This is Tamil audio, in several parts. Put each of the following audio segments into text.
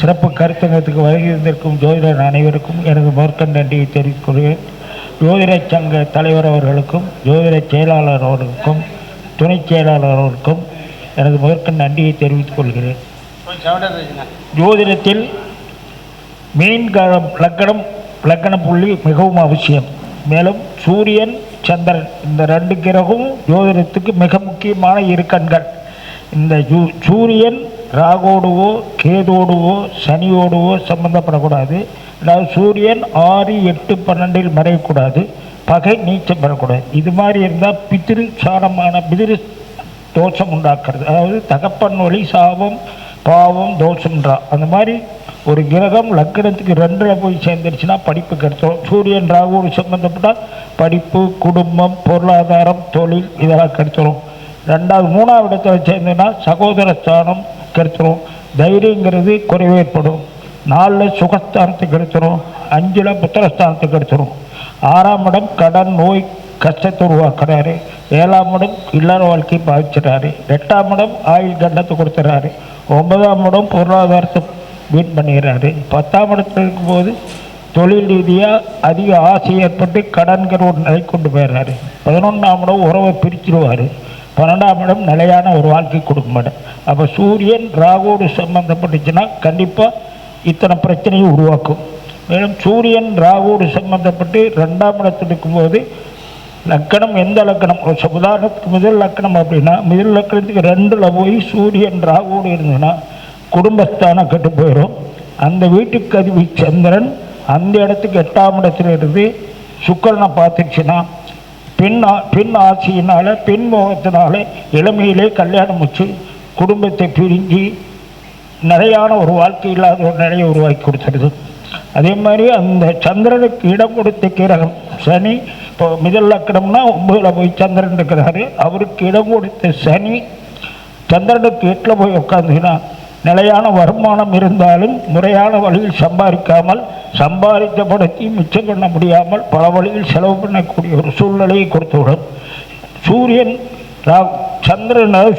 சிறப்பு கருத்தங்கத்துக்கு வருகை இருந்திருக்கும் ஜோதிடர் அனைவருக்கும் எனது முதற்கண் நன்றியை தெரிவித்துக் கொள்கிறேன். ஜோதிட சங்க தலைவர் அவர்களுக்கும் ஜோதிட செயலாளர் அவர்களுக்கும் துணை செயலாளர் அவர்களுக்கும் எனது முதற்கண் நன்றியை தெரிவித்துக் கொள்கிறேன். ஜோதிடத்தில் மீன்காலம் லக்கண புள்ளி மிகவும் அவசியம். மேலும் சூரியன் சந்திரன் இந்த ரெண்டு கிரகமும் ஜோதிடத்துக்கு மிக முக்கியமான இரு கண்கள். இந்த சூரியன் ராகோடுவோ கேதோடுவோ சனியோடுவோ சம்பந்தப்படக்கூடாது. அதாவது சூரியன் 6, 8, 12 மறையக்கூடாது. பகை நீச்சம் பெறக்கூடாது. இது மாதிரி இருந்தால் பிதிரு தோஷம் உண்டாக்குறது. அதாவது தகப்பன் வழி சாபம் பாவம் தோஷம்ன்றா அந்த மாதிரி ஒரு கிரகம் லக்கணத்துக்கு 2ல் போய் சேர்ந்துருச்சுன்னா படிப்பு கெடுத்துரும். சூரியன் ராகுவோடு சம்பந்தப்பட்டால் படிப்பு குடும்பம் பொருளாதாரம் தொழில் இதெல்லாம் கெடுத்துரும். 2வது 3வது இடத்துல சேர்ந்துன்னா சகோதர ஸ்தானம் கெடுத்துரும். தைரியங்கிறது குறைவு ஏற்படும். 4ல் சுகஸ்தானத்துக்கு கெடுத்துரும். 5ல் புத்திரஸ்தானத்துக்கு கெடுத்துரும். 6ஆம் இடம் கடன் நோய் கஷ்டத்தை உருவாக்குறாரு. 7ஆம் இடம் இல்லற வாழ்க்கை பாதிச்சிடறாரு. 8ஆம் இடம் ஆயுள் கண்டத்தை கொடுத்துறாரு. 9ஆம் இடம் பொருளாதாரத்தை வீண் பண்ணிடுறாரு. 10ஆம் இடத்துல இருக்கும்போது தொழில் ரீதியாக அதிக ஆசை ஏற்பட்டு கடன்கிற ஒரு நிலை கொண்டு போயிடுறாரு. 11ஆம் இடம் உறவை பிரிச்சிடுவார். 12ஆம் இடம் நிலையான ஒரு வாழ்க்கை கொடுக்க மாட்டேன். அப்போ சூரியன் ராகுவோடு சம்பந்தப்பட்டுச்சுன்னா கண்டிப்பாக இத்தனை பிரச்சனையை உருவாக்கும். மேலும் சூரியன் ராகுவோடு சம்பந்தப்பட்டு 2ஆம் இடத்தில் இருக்கும்போது லக்கணம் எந்த லக்கணம் உதாரணத்துக்கு முதல் லக்கணம் அப்படின்னா முதல் லக்கணத்துக்கு 2ல் போய் சூரியன் ராகுவோடு இருந்ததுன்னா குடும்பஸ்தானம் கெட்டு போயிடும். அந்த வீட்டுக்கு அதிபதி சந்திரன் அந்த இடத்துக்கு 8ஆம் இடத்துல இருந்து சுக்கிரனை பார்த்துச்சுன்னா பெண் ஆசையினால் பெண் மோகத்தினால இளமையிலே கல்யாணம் வச்சு குடும்பத்தை பிரிஞ்சு நிறையான ஒரு வாழ்க்கை இல்லாத ஒரு நிலையை உருவாக்கி கொடுத்துருது. அதே மாதிரி அந்த சந்திரனுக்கு இடம் கொடுத்த கிரகம் சனி. இப்போ முதல் லக்கணம்னா 9ல் போய் சந்திரன் இருக்கிறாரு. அவருக்கு இடம் கொடுத்த சனி சந்திரனுக்கு 8ல் போய் உட்காந்துன்னா நிலையான வருமானம் இருந்தாலும் முறையான வழியில் சம்பாதிக்காமல் சம்பாதித்த படத்தை மிச்சம் பண்ண முடியாமல் பல வழியில் செலவு பண்ணக்கூடிய ஒரு சூழ்நிலையை கொடுத்துவிடும். சூரியன்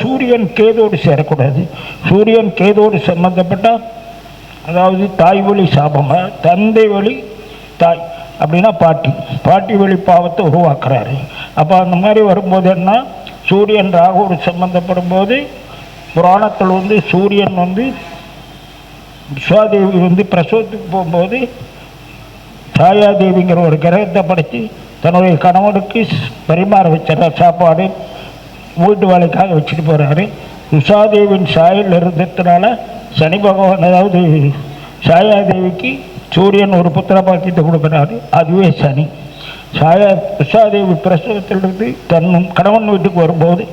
சூரியன் கேதோடு சேரக்கூடாது. சூரியன் கேதோடு சம்பந்தப்பட்டால் அதாவது தாய் வழி சாபமாக தந்தை வழி தாய் அப்படின்னா பாட்டி வழி பாவத்தை உருவாக்குறாரு. அப்போ அந்த மாதிரி வரும்போது என்ன சூரியன் ராகுவோடு சம்பந்தப்படும் போது புராணத்தில் சூரியன் விஸ்வாதேவி பிரசவத்துக்கு போகும்போது சாயாதேவிங்கிற ஒரு கிரகத்தை படைத்து தன்னுடைய கணவனுக்கு பரிமாற வச்சிடறார். சாப்பாடு வீட்டு வேலைக்காக வச்சுட்டு போகிறாரு. உஷாதேவியின் சாயல் இருந்ததுனால சனி பகவான் அதாவது சாயாதேவிக்கு சூரியன் ஒரு புத்திர பாக்கியத்தை கொடுக்குறாரு. அதுவே சனி. உஷாதேவி பிரசவத்திலிருந்து கணவன் வீட்டுக்கு வரும்போது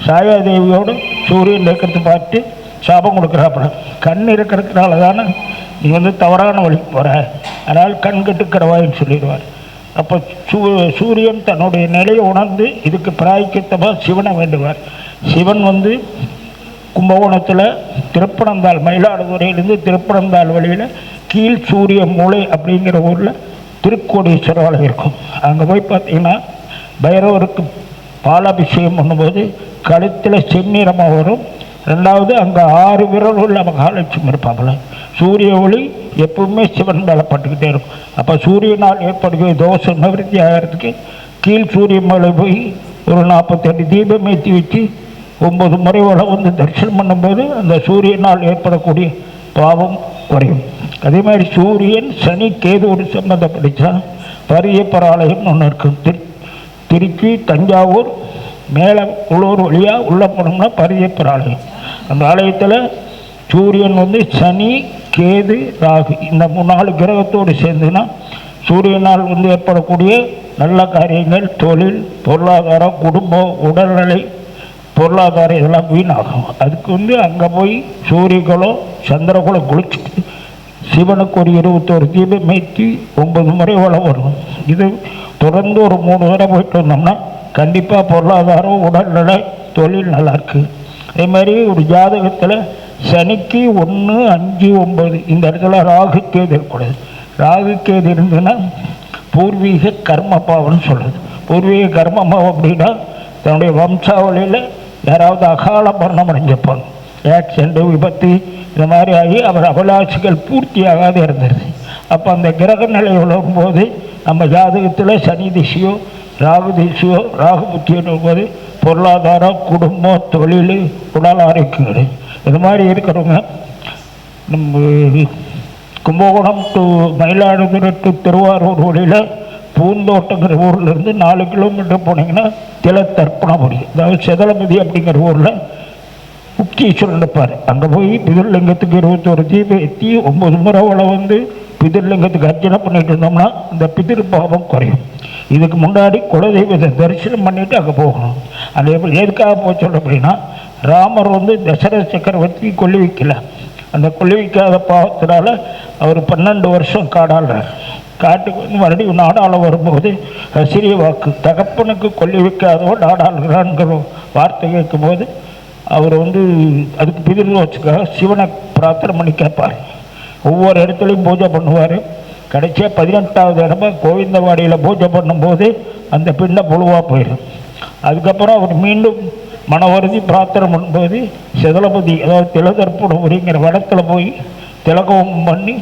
சாயாதேவியோடு சூரியன் இருக்கிறது பார்த்து சாபம் கொடுக்குறாப்புல. கண் இருக்கிறதுனால தானே நீ தவறான வழிக்கு போகிற, அதனால் கண் கட்டு கிடவாயின்னு சொல்லிடுவார். அப்போ சூரியன் தன்னுடைய நிலையை உணர்ந்து இதுக்கு பிராயச்சித்தமாக சிவனை வேண்டுவார். சிவன் கும்பகோணத்தில் திருப்பனந்தாள் மயிலாடுதுறையிலேருந்து திருப்பனந்தாள் வழியில் கீழ் சூரிய மூளை அப்படிங்கிற ஊரில் திருக்கோடீஸ்வரர் ஆலயம் இருக்கும். அங்கே போய் பார்த்தீங்கன்னா பைரவருக்கு பாலாபிஷேகம் பண்ணும்போது கழுத்தில் செந்நிறமாக வரும். 2வது அங்கே 6 விரல் உள்ள மகாலட்சுமி இருப்பாங்களே. சூரிய ஒளி எப்பவுமே சிவன் மேலே பட்டுக்கிட்டே இருக்கும். அப்போ சூரியனால் ஏற்படுகிற தோஷம் நிவர்த்தி ஆகிறதுக்கு கீழ் சூரிய மலை போய் ஒரு 48 தீபம் ஏற்றி வச்சு 9 முறை தரிசனம் பண்ணும்போது அந்த சூரியனால் ஏற்படக்கூடிய பாவம் குறையும். அதே மாதிரி சூரியன் சனி கேதோடு சம்பந்தப்பட்டுச்சா பரியப்பர் ஆலயம்னு ஒன்று இருக்கும். திருச்சி தஞ்சாவூர் மேலே உள்ளூர் வழியாக உள்ள போனோம்னா பரியப்பர் ஆலயம். அந்த ஆலயத்தில் சூரியன் சனி கேது ராகு இந்த 4 கிரகத்தோடு சேர்ந்துன்னா சூரியனால் ஏற்படக்கூடிய நல்ல காரியங்கள் தொழில் பொருளாதாரம் குடும்பம் உடல்நிலை பொருளாதாரம் இதெல்லாம் வீணாகும். அதுக்கு அங்கே போய் சூரியகுலம் சந்திரகுலம் குளிச்சுட்டு சிவனுக்கு ஒரு 21 தீபம் ஏற்றி 9 முறை வரும். இது தொடர்ந்து ஒரு 3 முறை போயிட்டு வந்தோம்னா கண்டிப்பாக பொருளாதாரம் உடல்நிலை தொழில் நல்லாயிருக்கு. அதே மாதிரி ஒரு ஜாதகத்தில் சனிக்கு 1, 5, 9 இந்த இடத்துல ராகு கேது இருக்கக்கூடாது. ராகு கேது இருந்ததுன்னா பூர்வீக கர்ம பாவம்னு சொல்கிறது. பூர்வீக கர்ம பாவம் அப்படின்னா தன்னுடைய வம்சாவளியில் யாராவது அகால மரணம் அடைஞ்சிருப்பாங்க. ஆக்சிடென்ட்டு விபத்து இந்த மாதிரி ஆகி அவர் அபிலாஷைகள் பூர்த்தியாகாது இருந்தது. அப்போ அந்த கிரக நிலை வரும்போது நம்ம ஜாதகத்தில் சனி திசையோ ராகு திசையோ ராகு புத்தியோ போது பொருளாதாரம், குடும்பம், தொழில், உடல் ஆரோக்கியங்கள் இது மாதிரி இருக்கிறவங்க நம்ம கும்பகோணம் டு மயிலாடுதுறை டு திருவாரூர் வழியில் பூந்தோட்டங்கிற ஊர்லேருந்து 4 கிலோமீட்டர் போனீங்கன்னா திலத்தர்ப்பணபுரி, அதாவது செதலபதி அப்படிங்கிற ஊரில் முக்தீஸ்வரன் இருப்பார். அங்கே போய் பிதிர்லிங்கத்துக்கு 21 தீபம் ஏற்றி 9 முறை வந்து பிதிர்லிங்கத்துக்கு அர்ச்சனை பண்ணிட்டு இருந்தோம்னா அந்த பிதிர் பாவம் குறையும். இதுக்கு முன்னாடி குலதெய்வத்தை தரிசனம் பண்ணிவிட்டு அங்கே போகணும். அது எப்படி எதுக்காக போக சொல்ல அப்படின்னா, ராமர் வந்து தசரத சக்கரவர்த்தி கொல்லி வைக்கல. அந்த கொல்லி வைக்காத பாவத்தினால அவர் 12 வருஷம் காடாடுறார். காட்டுக்கு வந்து மறுபடியும் நாடாள வரும்போது சிறிய வாக்கு தகப்பனுக்கு கொல்லி வைக்காதவன் நாடாளுகிறான்ங்கிற வார்த்தை கேட்கும்போது அவர் வந்து அதுக்கு பிதிர்வச்சுக்காக சிவனை பிரார்த்தனை பண்ணி கேட்பார். ஒவ்வொரு இடத்துலையும் பூஜை பண்ணுவார். கடைசியாக 18வது இடமா கோவிந்தவாடியில் பூஜை பண்ணும்போது அந்த பிண்டை புழுவாக போயிடும். அதுக்கப்புறம் அவர் மீண்டும் மனவருதி பிரார்த்தனை பண்ணும்போது செதலபதி, அதாவது திலதர்ப்பணபுரிங்கிற வடத்தில் போய் திலகம் பண்ணி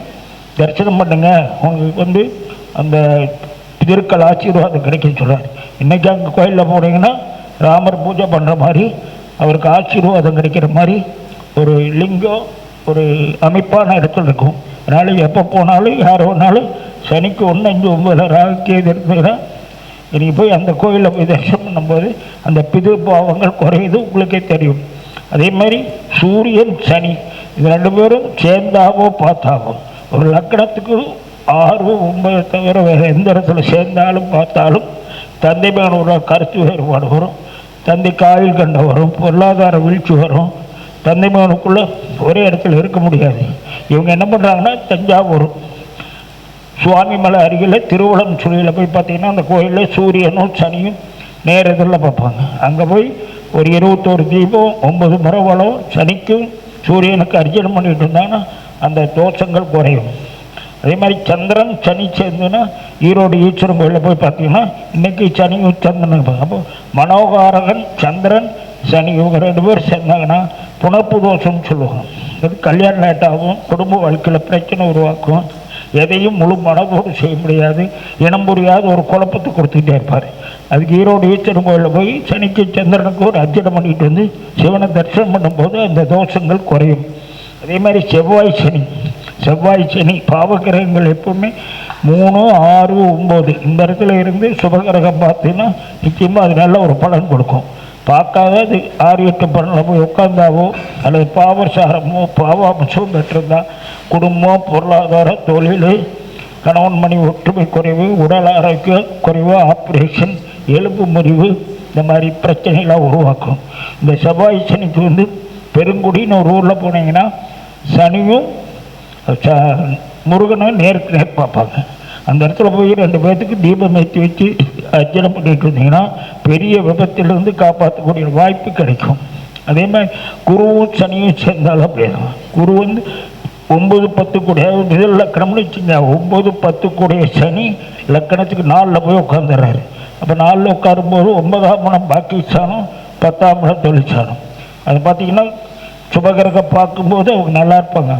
தரிசனம் பண்ணுங்க, உங்களுக்கு வந்து அந்த பிதிர்கள் ஆசீர்வாதம் கிடைக்கும் சொல்கிறார். இன்றைக்கி அங்கே கோயிலில் போனீங்கன்னா ராமர் பூஜை பண்ணுற மாதிரி அவருக்கு ஆசீர்வாதம் கிடைக்கிற மாதிரி ஒரு லிங்கம் ஒரு அமைப்பான இடத்துல இருக்கும். அதனால் எப்போ போனாலும் யார் வேணாலும் சனிக்கு 1, 5, 9 ராகுக்கு எது இருந்ததுன்னா நீங்கள் போய் அந்த கோயிலில் போய் தரிசனம் பண்ணும்போது அந்த பிது பாவங்கள் குறையுது, உங்களுக்கே தெரியும். அதே மாதிரி சூரியன் சனி இது 2 பேரும் சேர்ந்தாவோ பார்த்தாவோ ஒரு லக்கணத்துக்கு 6, 9 தவிர வேறு எந்த இடத்துல சேர்ந்தாலும் பார்த்தாலும் தந்தை மேல ஒரு கருத்து வேறுபாடு வரும், தந்தைக்கு ஆயுள் கண்டம் வரும், பொருளாதார வீழ்ச்சி வரும். தந்தை மகனுக்குள்ளே ஒரே இடத்துல இருக்க முடியாது. இவங்க என்ன பண்ணுறாங்கன்னா தஞ்சாவூர் சுவாமி மலை அருகில் திருவளம் சுழியில் போய் பார்த்தீங்கன்னா அந்த கோயிலில் சூரியனும் சனியும் நேர இதில் பார்ப்பாங்க. அங்கே போய் ஒரு 21 தீபம் 9 முறை வளம் சனிக்கும் சூரியனுக்கு அர்ச்சனை பண்ணிட்டு இருந்தாங்கன்னா அந்த தோஷங்கள் குறையும். அதே மாதிரி சந்திரன் சனி சேர்ந்துன்னா ஈரோடு ஈஸ்வரன் கோயிலில் போய் பார்த்தீங்கன்னா இன்றைக்கி சனியும் சந்திரன் அப்போ மனோகாரகன் சந்திரன் சனி இவங்க 2 பேர் சேர்ந்தாங்கன்னா புணர்ப்பு தோஷம்னு சொல்லுவாங்க. இது கல்யாணம் லேட்டாகும், குடும்ப வாழ்க்கையில் பிரச்சனை உருவாக்கும், எதையும் முழு மனதோடு செய்ய முடியாது, இனம் புரியாத ஒரு குழப்பத்தை கொடுத்துக்கிட்டே இருப்பார். அதுக்கு ஈரோடு ஈஸ்வரன் கோயிலில் போய் சனிக்கு சந்திரனுக்கு ஒரு அர்ச்சனை பண்ணிட்டு வந்து சிவனை தரிசனம் பண்ணும்போது அந்த தோஷங்கள் குறையும். அதே மாதிரி செவ்வாய் சனி பாவகிரகங்கள் எப்பவுமே 3, 6, 9 இந்த இடத்துல இருந்து சுபகிரகம் பார்த்தீங்கன்னா நிச்சயமாக அது நல்ல ஒரு பலன் கொடுக்கும். பார்க்காத அது 6, 8 பலனில் போய் உட்காந்தாவோ அல்லது பாவசாரமோ பாவாம்சமோ பெற்றிருந்தால் குடும்பம், பொருளாதார, தொழில், கணவன் மணி ஒற்றுமை குறைவு, உடல் ஆரோக்கிய குறைவு, ஆப்ரேஷன், எலும்பு முறிவு இந்த மாதிரி பிரச்சனைகளாக உருவாக்கும். இந்த செவ்வாய் சனிக்கு வந்து பெருங்குடின்னு ஒரு ஊரில் போனீங்கன்னா சனியும் முருகனும் நேருக்கு நேர் பார்ப்பாங்க. அந்த இடத்துல போய் 2 பேர்த்துக்கு தீபம் ஏற்றி வச்சு அர்ச்சனை பண்ணிட்டு இருந்தீங்கன்னா பெரிய விபத்திலிருந்து காப்பாற்றக்கூடிய வாய்ப்பு கிடைக்கும். அதே மாதிரி குருவும் சனியும் சேர்ந்தாலும் அப்படியே குரு வந்து 9, 10 கூடிய இதில் லக்கணம்னு வச்சுங்க. 9, 10 கூடிய சனி லக்கணத்துக்கு 4ல் போய் உட்காந்துடுறாரு. அப்போ 4ல் உட்காரும்போது 9ஆம் இடம் பாக்கிஸ்தானம், 10ஆம் இடம் தொழிற்சானம். அது பார்த்திங்கன்னா சுபகிரகம் பார்க்கும்போது அவங்க நல்லா இருப்பாங்க,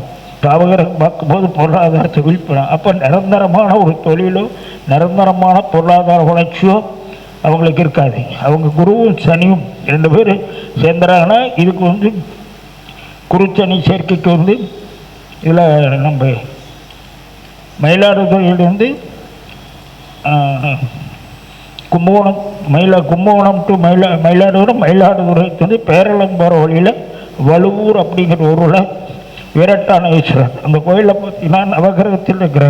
பாவகிரகம் பார்க்கும்போது பொருளாதாரத்தை வீழ்ப்பணும். அப்போ நிரந்தரமான ஒரு தொழிலோ நிரந்தரமான பொருளாதார வளர்ச்சியோ அவங்களுக்கு இருக்காது. அவங்க குருவும் சனியும் 2 பேர் சேர்ந்துறாங்கன்னா இதுக்கு வந்து குரு சனி சேர்க்கைக்கு வந்து இதில் நம்ம மயிலாடுதுறையிலேருந்து கும்பகோணம் டு மயிலாடுதுறை வந்து பேரளம் போகிற வழியில் வலுவூர் அப்படிங்கிற ஊரில் வீரட்டான ஈஸ்வரர் அந்த கோயிலில் பார்த்தீங்கன்னா நவகிரகத்தில் இருக்கிற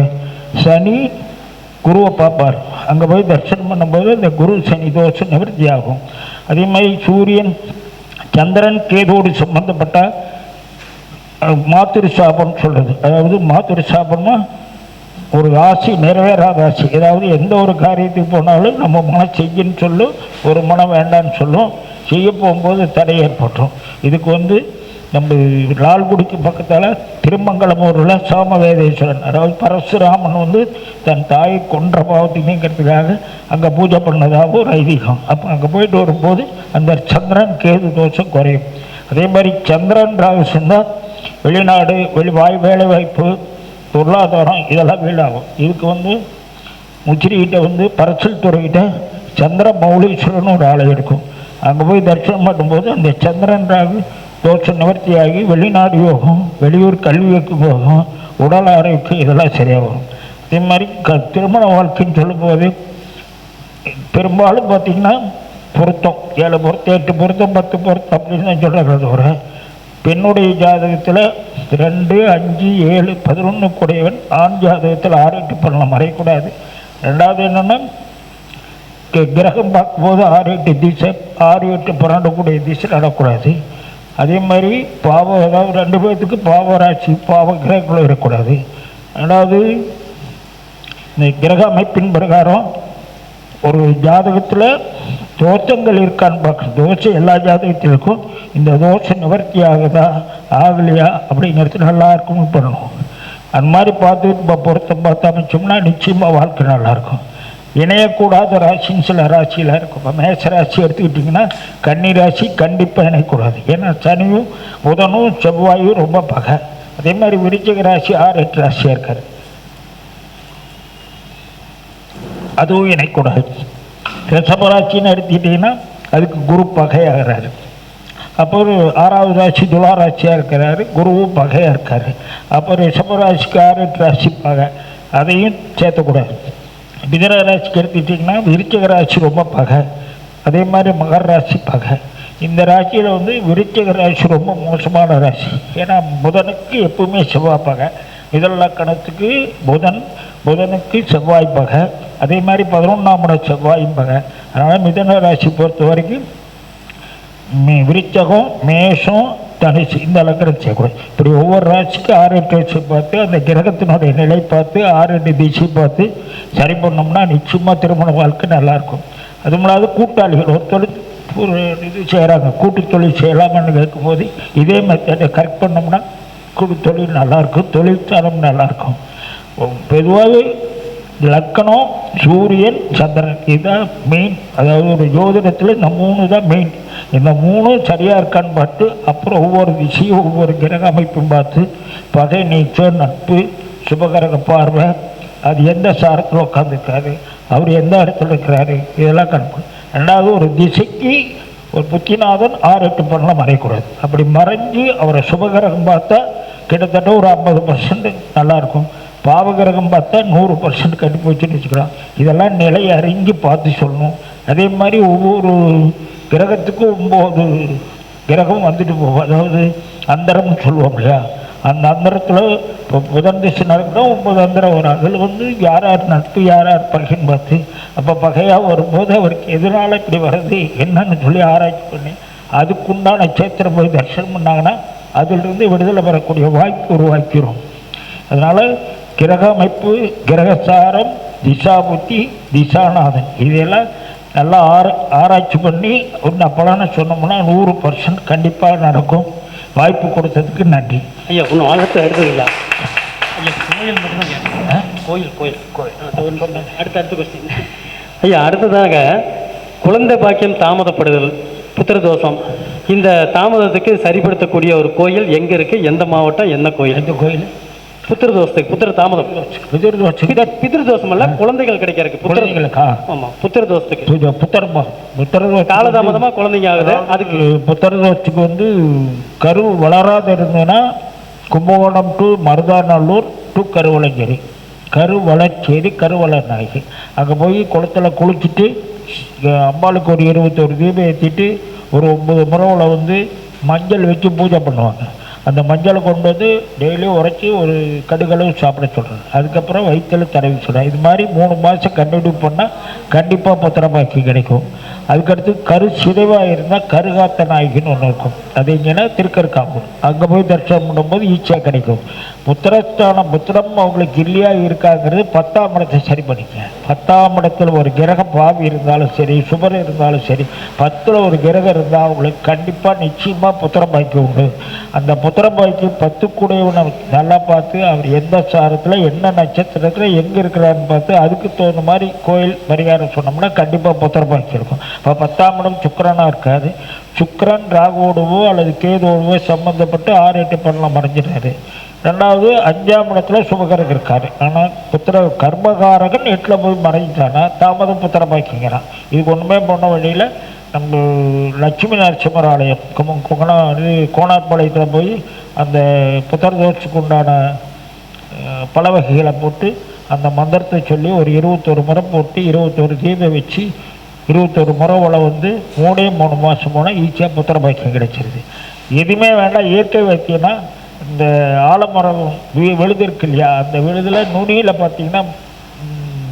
சனி குருவை பார்ப்பார். அங்கே போய் தரிசனம் பண்ணும்போது இந்த குரு சனி தோஷம் நிவர்த்தி ஆகும். அதே மாதிரி சூரியன் சந்திரன் கேதோடு சம்பந்தப்பட்ட மாத்திரு சாபம் சொல்கிறது. அதாவது மாத்திரு சாபம்னா ஒரு ஆசை நிறைவேறாத ஆசை, ஏதாவது எந்த ஒரு காரியத்துக்கு போனாலும் நம்ம மனம் செய்யன்னு சொல்லும், ஒரு மனம் வேண்டான்னு சொல்லும், செய்ய போகும்போது தடை ஏற்பட்டுரும். இதுக்கு வந்து நம்ம லால்குடிக்கு பக்கத்தால் திருமங்கலம் ஊரில் சோமவேதேஸ்வரன், அதாவது பரசுராமன் வந்து தன் தாயை கொன்ற பாவத்துக்குங்கிறதுக்காக அங்கே பூஜை பண்ணதாக ஒரு ஐதீகம். அப்போ அங்கே போயிட்டு வரும்போது அந்த சந்திரன் கேது தோஷம் குறையும். அதே மாதிரி சந்திரன் ராகு சேர்ந்தால் வெளிநாடு வேலை வாய்ப்பு, பொருளாதாரம் இதெல்லாம் வீடாகும். இதுக்கு முச்சிரிகிட்ட பரசல் துறைகிட்ட சந்திர மௌலீஸ்வரன் ஒரு ஆலயம் இருக்கும். அங்கே போய் தரிசனம் பண்ணும்போது அந்த சந்திரன் ராகு தோஷ நிவர்த்தியாகி வெளிநாடு யோகம், வெளியூர் கல்விக்கு போகும், உடல் ஆரோக்கியம் இதெல்லாம் சரியாகும். அதே மாதிரி திருமண வாழ்க்கைன்னு சொல்லும்போது பெரும்பாலும் பார்த்திங்கன்னா பொருத்தம் 7 பொருத்தம் 8 பொருத்தம் 10 பொருத்தம் அப்படின்னு தான் சொல்கிறது. ஒரு பெண்ணுடைய ஜாதகத்தில் 2, 5, 7, 11 கூடையவன், ஆண் ஜாதகத்தில் 6, 8 பண்ணலாம், மறையக்கூடாது. ரெண்டாவது என்னென்னா கிரகம் பார்க்கும்போது 6, 8 திசை 6, 8, 12 கூடிய திசை நடக்கூடாது. அதே மாதிரி பாவம், அதாவது 2 பேர்த்துக்கு பாவராட்சி பாவ கிரகங்களும் இருக்கக்கூடாது. ரெண்டாவது இந்த கிரக அமைப்பின் பிரகாரம் ஒரு ஜாதகத்தில் தோஷங்கள் இருக்கான்னு பார்க்கணும். தோஷம் எல்லா ஜாதகத்திற்கும் இந்த தோஷம் நிவர்த்தி ஆகுதா ஆகலையா அப்படிங்கிறது நல்லா இருக்கும்னு பண்ணணும். அந்த மாதிரி பார்த்துட்டு பொருத்தம் பார்த்து அமைச்சோம்னா நிச்சயமாக வாழ்க்கை நல்லாயிருக்கும். இணையக்கூடாத ராசின்னு சில ராசியில் இருக்கும். இப்போ மேச ராசி எடுத்துக்கிட்டிங்கன்னா கன்னி ராசி கண்டிப்பாக இணையக்கூடாது. ஏன்னா சனியும் புதனும் செவ்வாயும் ரொம்ப பகை. அதே மாதிரி விருச்சிக ராசி 6, 8 ராசியாக இருக்கார், அதுவும் இணைக்கூடாது. ரிஷபராசின்னு எடுத்துக்கிட்டிங்கன்னா அதுக்கு குரு பகையாகிறாரு. அப்போ 6வது ராசி துளாராசியாக இருக்கிறாரு, குருவும் பகையாக இருக்கார். அப்போ ரிஷபராசிக்கு 6, 8 ராசி பகை, அதையும் சேர்த்தக்கூடாது. மிதுன ராசிக்கு எடுத்துக்கிட்டிங்கன்னா விருச்சிக ராசி ரொம்ப பகை, அதே மாதிரி மகர ராசி பகை. இந்த ராசியில் விருச்சிக ராசி ரொம்ப மோசமான ராசி. ஏன்னா புதனுக்கு எப்பவுமே செவ்வாய் பகை, மிதன லக்கணத்துக்கு புதனுக்கு செவ்வாய் பகை, அதே மாதிரி 11ஆம் இடம் செவ்வாயும் பகை. அதனால் மிதுன ராசி பொறுத்த வரைக்கும் விருச்சகம், மேஷம், தனுசு இந்த லக்கணம் செய்யக்கூடாது. இப்படி ஒவ்வொரு ராசிக்கு 6, 8 வச்சு பார்த்து அந்த கிரகத்தினுடைய நிலை பார்த்து 6, 8 திசை பார்த்து சரி பண்ணோம்னா நிச்சயமாக திருமண வாழ்க்கை நல்லாயிருக்கும். அதுவும் இல்லாத கூட்டாளிகள் ஒரு இது செய்கிறாங்க, கூட்டு தொழில் செய்யலாமான்னு கேட்கும்போது இதே மெத்தடை கரெக்ட் பண்ணோம்னா கூட்டு தொழில் நல்லாயிருக்கும், தொழிற்சாலம் நல்லாயிருக்கும். பொதுவாகவே லக்கணம், சூரியன், சந்திரன் இதுதான் மெயின். அதாவது ஒரு ஜோதிடத்தில் இந்த 3 தான் மெயின். இந்த 3 சரியாக இருக்கான்னு பார்த்து அப்புறம் ஒவ்வொரு விஷயம் ஒவ்வொரு கிரக அமைப்பும் பார்த்து பகை நீச்சல், நட்பு, சுபகிரக பார்வை, அது எந்த சாரத்தில் உட்காந்துருக்காரு, அவர் எந்த இடத்துல இருக்கிறாரு, இதெல்லாம் கணக்கு. ரெண்டாவது ஒரு திசைக்கு ஒரு புத்திநாதன் 6, 8 பண்ணலாம் மறையக்கூடாது. அப்படி மறைஞ்சு அவரை சுபகிரகம் பார்த்தா கிட்டத்தட்ட ஒரு 50% நல்லாயிருக்கும். பாவகிரகம் பார்த்தா 100% கட்டி போச்சுன்னு வச்சுக்கலாம். இதெல்லாம் நிலை அறிஞ்சு பார்த்து சொல்லணும். அதே மாதிரி ஒவ்வொரு கிரகத்துக்கும் 9 கிரகம் வந்துட்டு போகும். அதாவது அந்தரம்னு சொல்லுவோம் இல்லையா, அந்த அந்தரத்தில் இப்போ புதன் திசை நடக்குன்னா 9 அந்தரம் வரும். அதில் யார் யார் நட்பு யார் யார் பகைன்னு பார்த்து அப்போ பகையாக வரும்போது அவருக்கு எதனால் இப்படி வர்றது என்னன்னு சொல்லி ஆராய்ச்சி பண்ணி அதுக்குண்டான நட்சத்திரம் போய் தரிசனம் பண்ணாங்கன்னா அதிலிருந்து விடுதலை பெறக்கூடிய வாய்ப்பு உருவாக்கிறோம். அதனால் கிரக அமைப்பு, கிரகசாரம், திசா புத்தி, திசாநாதன் இதெல்லாம் நல்லா ஆராய்ச்சி பண்ணி ஒன்று பலனை சொன்னோம்னா 100% கண்டிப்பாக நடக்கும். வாய்ப்பு கொடுத்ததுக்கு நன்றி ஐயா. ஒன்றும் ஆழத்தை எடுத்துக்கல ஐயா. கோயில் மட்டும்தான் கோயில் கோயில் கோயில் அடுத்த கொஸ்டின் ஐயா. அடுத்ததாக குழந்தை பாக்கியம் தாமதப்படுதல், புத்திரதோஷம், இந்த தாமதத்துக்கு சரிப்படுத்தக்கூடிய ஒரு கோயில் எங்கே இருக்குது, எந்த மாவட்டம், என்ன கோயில்? எந்த கோயில்? புத்திரதோஷத்துக்கு புத்திர தாமதம், பிதிர்தோஷம் அல்ல, குழந்தைகள் கிடைக்கிறதுக்கு குழந்தைகளுக்கா? ஆமாம், புத்திரதோஷத்துக்கு புத்திர காலதாமதமாக குழந்தைங்க ஆகுது. அதுக்கு புத்திரதோஷத்துக்கு கரு வளராத இருந்ததுன்னா கும்பகோணம் டு மருதாநல்லூர் டு கருவளஞ்சேரி, கருவளர் நாயகி அங்கே போய் குளத்தில் குளிச்சுட்டு அம்பாளுக்கு ஒரு 21 தீபம் ஏற்றிட்டு ஒரு 9 முறைவில் மஞ்சள் வச்சு பூஜை பண்ணுவாங்க. அந்த மஞ்சளை கொண்டு டெய்லியும் உரைச்சி ஒரு கடுகளவு சாப்பிட சொல்கிறாங்க. அதுக்கப்புறம் வயிற்றில் தடவி சொல்கிறாங்க. இது மாதிரி 3 மாதம் கண்டினியூ பண்ணால் கண்டிப்பாக புத்திரபாக்கி கிடைக்கும். அதுக்கடுத்து கரு சிதைவாக இருந்தால் கருகாத்த நாயகின்னு ஒன்று இருக்கும். அது எங்கன்னா திருக்கருக்காகும். அங்கே போய் தரிசனம் பண்ணும்போது ஈஸியாக கிடைக்கும். புத்திரஸ்தானம் புத்திரம் அவங்களுக்கு இல்லையா இருக்காங்கிறது 10ஆம் இடத்தை சரி பண்ணிக்க. 10ஆம் இடத்துல ஒரு கிரக பாவி இருந்தாலும் சரி, சுபர் இருந்தாலும் சரி, 10ல் ஒரு கிரகம் இருந்தால் அவங்களுக்கு கண்டிப்பாக நிச்சயமாக புத்திரபாக்கி உண்டு. அந்த புத்திரபாக்கி 10 கூடையவனை நல்லா பார்த்து அவர் எந்த சாரத்தில் என்ன நட்சத்திரத்தில் எங்கே இருக்கிறாருன்னு பார்த்து அதுக்கு தகுந்த மாதிரி கோயில் பரிகாரம் சொன்னோம்னா கண்டிப்பாக புத்திரபாக்கி இருக்கும். இப்போ 10ஆம் இடம் சுக்கிரனாக இருக்காது, சுக்கிரன் ராகுவோடவோ அல்லது கேதுவோடவோ சம்மந்தப்பட்டு 6-8 பண்ணலாம் மறைஞ்சிட்டாரு. ரெண்டாவது 5ஆம் இடத்துல சுபகரன் இருக்காரு. ஆனால் புத்திர கர்மகாரகன் 8ல் போய் மறைஞ்சிட்டானா தாமதம் புத்திர பாக்கிங்கிறான். இதுக்கு ஒன்றுமே பண்ண வழியில் நம்ம லட்சுமி நரசிம்மர் ஆலயம் கோணார்பாளையத்தில் போய் அந்த புத்திர தோஷத்துக்கு உண்டான பல வகைகளை போட்டு அந்த மந்திரத்தை சொல்லி ஒரு 21 முறை போட்டு 21 தீபம் வச்சு 21 முறை உள்ள வந்து 3 மாதம் போனால் ஈஸியாக புத்திர பாக்கியம் கிடைச்சிருது. எதுவுமே வேண்டாம், இயற்கை வைத்தியம்னா இந்த ஆலமரம் விழுது இருக்கு இல்லையா, அந்த விழுதில் நுனியில் பார்த்தீங்கன்னா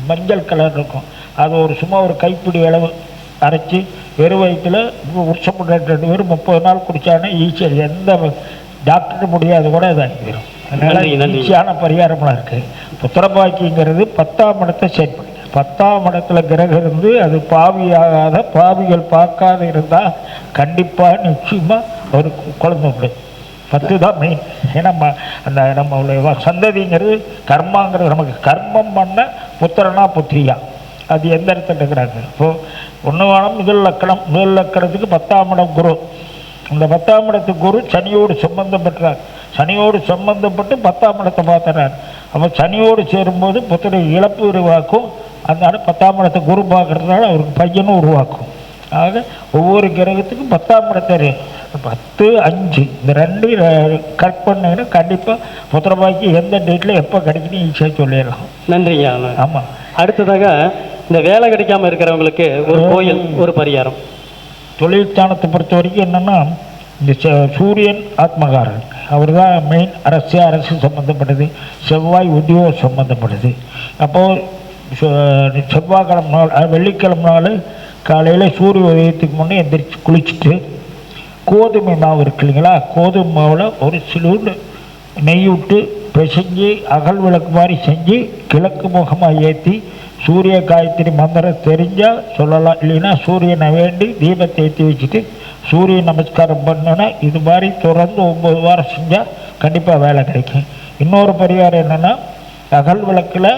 மஞ்சள் கலர் இருக்கும். அது சும்மா ஒரு கைப்பிடி அளவு அரைச்சி வெறும் வயிற்றில் வருஷம் 2 பேர் 30 நாள் குடித்தாங்கன்னா ஈஸியாக எந்த டாக்டர் முடியாது கூட இதாகிடும். அதனால் ஈஸியான பரிகாரம்லாம் இருக்குது. புத்திரபாக்கிங்கிறது 10ஆம் இடத்தை செட் பண்ணி 10ஆம் இடத்துல கிரகம் இருந்து அது பாவியாகாத பாவிகள் பார்க்காத இருந்தால் கண்டிப்பாக நிச்சயமாக ஒரு குழந்தை உண்டு. 10 தான் மெயின். ஏன்னா அந்த நம்மளுடைய சந்ததிங்கிறது கர்மாங்கிறது நமக்கு கர்மம் பண்ண புத்திரனா புத்திரியா அது எந்த இடத்துல இருக்கிறாங்க. இப்போது ஒன்று வேணும் முதல் லக்கணத்துக்கு 10ஆம் இடம் குரு. இந்த 10ஆம் இடத்துக்கு குரு சனியோடு சம்பந்தப்பட்டார். சனியோடு சம்பந்தப்பட்டு 10ஆம் இடத்தை பார்த்துறார். அப்போ சனியோடு சேரும்போது புத்திர இழப்பு உருவாக்கும். அதனால 10ஆம் இடத்தை குரு பார்க்கறதுனால அவருக்கு பையனும் உருவாக்கும். ஆக ஒவ்வொரு கிரகத்துக்கும் 10ஆம் இடத்தை 10, 5 இந்த 2 கரெக்ட் பண்ணிங்கன்னா கண்டிப்பாக புத்திரபாக்கி எந்த டேட்டில் எப்போ கிடைக்குன்னு ஈஸியாக சொல்லிடலாம். நன்றிங்க. ஆமாம். அடுத்ததாக இந்த வேலை கிடைக்காம இருக்கிறவங்களுக்கு ஒரு கோயில், ஒரு பரிகாரம். தொழில் ஸ்தானத்தை பொறுத்த வரைக்கும் என்னென்னா இந்த சூரியன் ஆத்மகாரன், அவர் தான் மெயின். அரசு சம்மந்தப்பட்டது, செவ்வாய் உத்தியோகம் சம்மந்தப்பட்டது. அப்போது செவ்வாய்க்கிழமை நாள் வெள்ளிக்கிழமை நாள் காலையில் சூரிய உதயத்துக்கு முன்னே எந்திரிச்சு குளிச்சுட்டு கோதுமை மாவு இருக்கு இல்லைங்களா, கோதுமை மாவில் ஒரு சிலூண்டு நெய் விட்டு பிசைஞ்சு அகல் விளக்கு மாதிரி செஞ்சு கிழக்கு முகமாக ஏற்றி சூரிய காயத்ரி மந்திரம் தெரிஞ்சால் சொல்லலாம். இல்லைன்னா சூரியனை வேண்டி தீபத்தை ஏற்றி வச்சுட்டு சூரிய நமஸ்காரம் பண்ணோன்னா இது மாதிரி தொடர்ந்து 9 வாரம் செஞ்சால் கண்டிப்பாக வேலை கிடைக்கும். இன்னொரு பரிகாரம் என்னென்னா அகல் விளக்கில்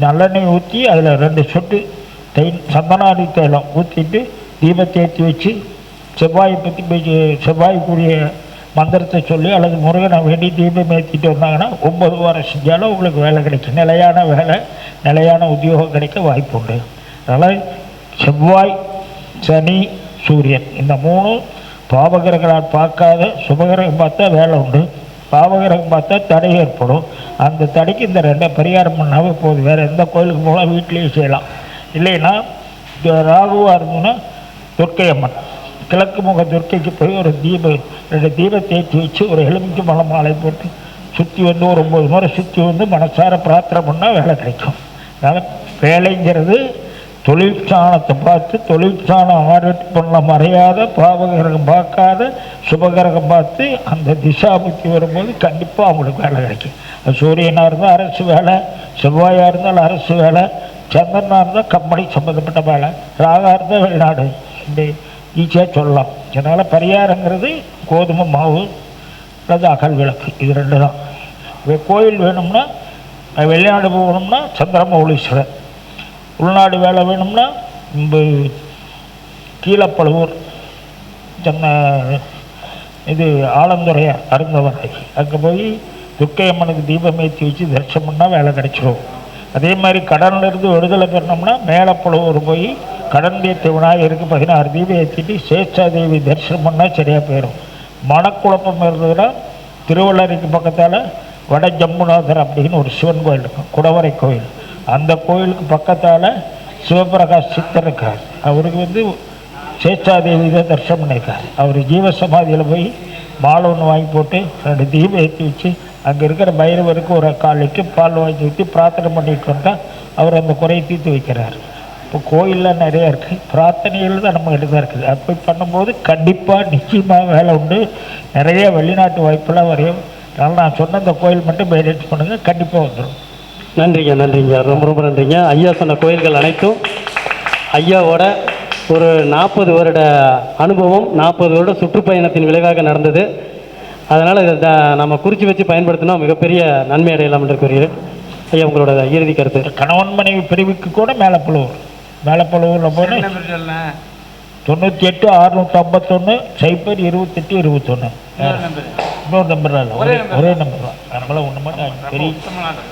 நல்லெண்ணெய் ஊற்றி அதில் 2 சொட்டு சந்தனாதி தைலம் ஊற்றிட்டு தீபத்தை ஏற்றி வச்சு செவ்வாயை பற்றி செவ்வாய்க்குரிய மந்திரத்தை சொல்லி அல்லது முருகனை வேண்டி தீபம் ஏற்றிட்டு வந்தாங்கன்னா 9 வாரம் செஞ்சாலும் உங்களுக்கு வேலை கிடைக்கும். நிலையான வேலை, நிலையான உத்தியோகம் கிடைக்க வாய்ப்பு உண்டு. அதனால் செவ்வாய், சனி, சூரியன் இந்த 3 பாவகிரகங்களால் பார்க்காத சுபகிரகம் பார்த்தா வேலை உண்டு, பாவகிரகம் பார்த்தா தடை ஏற்படும். அந்த தடைக்கு இந்த 2 பரிகாரம் பண்ணாவே போதும். வேறு எந்த கோயிலுக்கு போகலாம், வீட்லேயே செய்யலாம். இல்லைன்னா ராகுவாக இருந்ததுன்னா துர்க்கை அம்மன் கிழக்கு முக துர்க்கைக்கு போய் ஒரு 2 தீபத்தை ஏற்றி வச்சு ஒரு எலுமிச்சை மலை மாலை போட்டு சுற்றி வந்து ஒரு 9 முறை சுற்றி வந்து மனசார பிரார்த்தனை பண்ணால் வேலை கிடைக்கும். அதனால் வேலைங்கிறது தொழிற்சாணத்தை பார்த்து தொழிற்சாணம் ஆடிட் பண்ண மறையாத பாவகிரகம் பார்க்காத சுபகிரகம் பார்த்து அந்த திசா புத்தி வரும்போது கண்டிப்பாக அவங்களுக்கு வேலை கிடைக்கும். சூரியனாக இருந்தால் அரசு வேலை, செவ்வாயாக இருந்தால் அரசு வேலை, சந்திரனாக இருந்தால் கம்பெனி சம்மந்தப்பட்ட வேலை, ராகா இருந்தால் வெளிநாடு, இப்படி ஈஸியாக சொல்லலாம். அதனால் பரிகாரங்கிறது கோதுமை மாவு அல்லது அகல் விளக்கு, இது 2 தான். கோயில் வேணும்னா வெளிநாடு போகணும்னா சந்திரமௌலீஸ்வரர், உள்நாடு வேலை வேணும்னா கீழப்பழுவூர் இது ஆலந்துறையார் அருந்தவரை அங்கே போய் துர்க்கை அம்மனுக்கு தீபம் ஏற்றி வச்சு தரிசனம் பண்ணால் வேலை கிடைச்சிடும். அதே மாதிரி கடன்லேருந்து விடுதலை பெறணும்னா மேலப்பழுவூர் போய் கடன் தீர்த்த விநாயகருக்கு 16 தீபம் ஏற்றிட்டு சேஷாதேவி தரிசனம் பண்ணால் சரியாக போயிடும். மனக்குழப்பம் இருந்ததுன்னா திருவள்ளரிக்கு பக்கத்தால் வட ஜம்புநாதர் அப்படின்னு ஒரு சிவன் கோயில் இருக்கும், குடவரை கோயில். அந்த கோயிலுக்கு பக்கத்தால் சிவபிரகாஷ் சித்தர் இருக்கார். அவருக்கு சேஷாதேவி தான் தரிசனம் பண்ணியிருக்கார். அவர் ஜீவசமாதியில் போய் மாலை ஒன்று வாங்கி போட்டு 2 தீபம் ஏற்றி வச்சு அங்கே இருக்கிற பைரவருக்கு ஒரு 1/4 லிட்டர் பால் வாங்கி ஊற்றி பிரார்த்தனை பண்ணிட்டு வந்தால் அவர் அந்த குறையை தீர்த்து வைக்கிறார். இப்போ கோயிலில் நிறையா இருக்குது, பிரார்த்தனைகள் தான் நம்ம தான் இருக்குது. அப்படி பண்ணும்போது கண்டிப்பாக நிச்சயமாக வேலை உண்டு. நிறைய வெளிநாட்டு வாய்ப்பெல்லாம் வரையும். அதனால் நான் சொன்ன இந்த கோயில் மட்டும் மெயின்டைன் பண்ணுங்கள், கண்டிப்பாக வந்துடும். நன்றிங்க. ரொம்ப ரொம்ப நன்றிங்க. ஐயா சொன்ன கோயில்கள் அனைத்தும் ஐயாவோட ஒரு 40 வருட அனுபவம், 40 வருட சுற்றுப்பயணத்தின் விளைவாக நடந்தது. அதனால் இதை நம்ம குறித்து வச்சு பயன்படுத்தினா மிகப்பெரிய நன்மை அடையலாம் என்று கூறுகிறேன். ஐயா உங்களோட இறுதி கருத்து. கணவன் மனைவி பிரிவுக்கு கூட மேலப்பழுவூரில் போய் 98 651 0 28 21. இன்னொரு நம்பர் தான், ஒரே நம்பர் தான். நம்மளாம் ஒன்று மட்டும்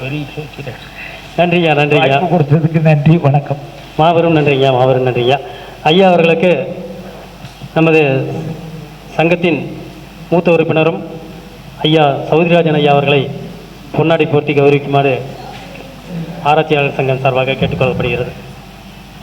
பெரிய சோசியல். நன்றியா நன்றியா, வாய்ப்பு கொடுத்ததுக்கு நன்றி, வணக்கம். மாபெரும் நன்றியா, மாபெரும் நன்றியா. ஐயா அவர்களுக்கு நமது சங்கத்தின் மூத்த உறுப்பினரும் ஐயா சௌத்ரிராஜன் ஐயா அவர்களை பொன்னாடை போர்த்தி கௌரவிக்குமாறு ஆராய்ச்சியாளர் சங்கம் சார்பாக கேட்டுக்கொள்ளப்படுகிறது.